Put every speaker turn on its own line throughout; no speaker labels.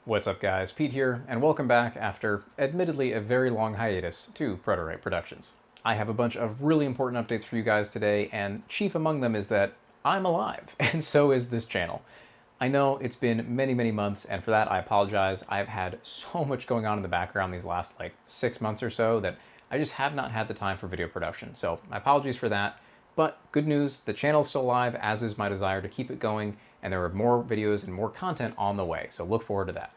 What's up guys, Pete here, and welcome back after admittedly a very long hiatus to Proto-Write Productions. I have a bunch of really important updates for you guys today, and chief among them is that I'm alive, and so is this channel. I know it's been many months, and for that I apologize. I've had so much going on in the background these last 6 months or so that I just have not had the time for video production, so my apologies for that. But good news, the channel's still alive, as is my desire to keep it going, and there are more videos and more content on the way, so look forward to that.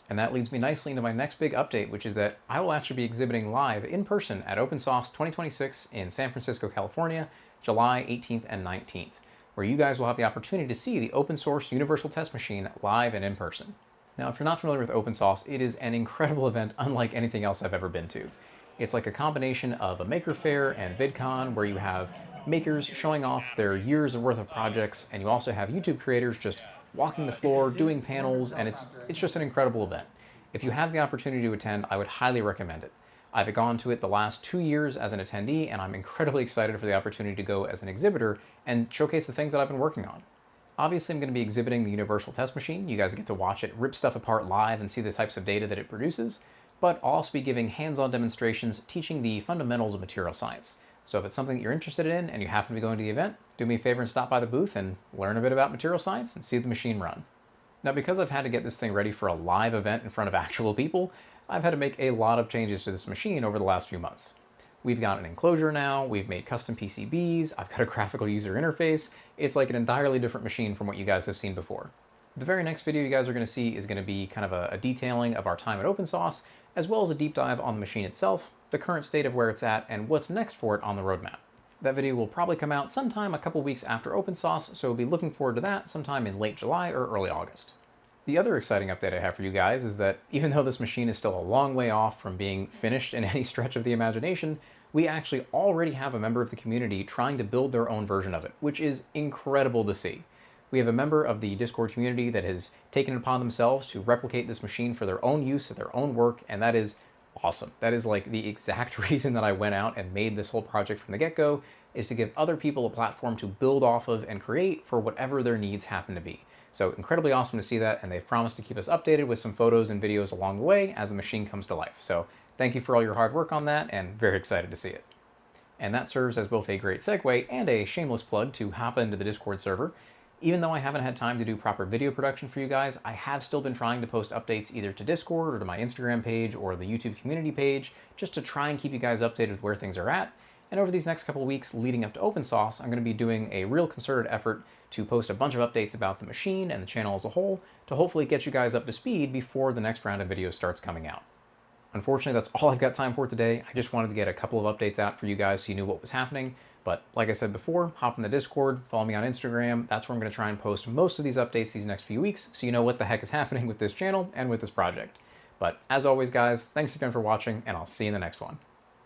And that leads me nicely into my next big update, which is that I will actually be exhibiting live in person at OpenSauce 2026 in San Francisco, California, July 18th and 19th, where you guys will have the opportunity to see the open source Universal Test Machine live and in person. Now, if you're not familiar with OpenSauce, it is an incredible event unlike anything else I've ever been to. It's like a combination of a maker fair and VidCon, where you have makers showing off their years worth of projects, and you also have YouTube creators just walking the floor, doing panels, and it's just an incredible event. If you have the opportunity to attend, I would highly recommend it. I've gone to it the last 2 years as an attendee, and I'm incredibly excited for the opportunity to go as an exhibitor and showcase the things that I've been working on. Obviously, I'm going to be exhibiting the Universal Test Machine. You guys get to watch it rip stuff apart live and see the types of data that it produces, but I'll also be giving hands-on demonstrations teaching the fundamentals of material science. So if it's something that you're interested in and you happen to be going to the event, do me a favor and stop by the booth and learn a bit about material science and see the machine run. Now, because I've had to get this thing ready for a live event in front of actual people, I've had to make a lot of changes to this machine over the last few months. We've got an enclosure now, we've made custom PCBs, I've got a graphical user interface. It's like an entirely different machine from what you guys have seen before. The very next video you guys are going to see is going to be kind of a detailing of our time at OpenSauce, as well as a deep dive on the machine itself, the current state of where it's at, and what's next for it on the roadmap. That video will probably come out sometime a couple weeks after OpenSauce, so we'll be looking forward to that sometime in late July or early August. The other exciting update I have for you guys is that even though this machine is still a long way off from being finished in any stretch of the imagination, we actually already have a member of the community trying to build their own version of it, which is incredible to see. We have a member of the Discord community that has taken it upon themselves to replicate this machine for their own use, their own work, and that is awesome. That is like the exact reason that I went out and made this whole project from the get-go, is to give other people a platform to build off of and create for whatever their needs happen to be. So incredibly awesome to see that, and they've promised to keep us updated with some photos and videos along the way as the machine comes to life. So thank you for all your hard work on that, and very excited to see it. And that serves as both a great segue and a shameless plug to hop into the Discord server. Even though I haven't had time to do proper video production for you guys, I have still been trying to post updates either to Discord or to my Instagram page or the YouTube community page, just to try and keep you guys updated with where things are at. And over these next couple of weeks leading up to OpenSauce, I'm going to be doing a real concerted effort to post a bunch of updates about the machine and the channel as a whole to hopefully get you guys up to speed before the next round of videos starts coming out. Unfortunately, that's all I've got time for today. I just wanted to get a couple of updates out for you guys so you knew what was happening. But like I said before, hop in the Discord, follow me on Instagram. That's where I'm going to try and post most of these updates these next few weeks, so you know what the heck is happening with this channel and with this project. But as always, guys, thanks again for watching, and I'll see you in the next one.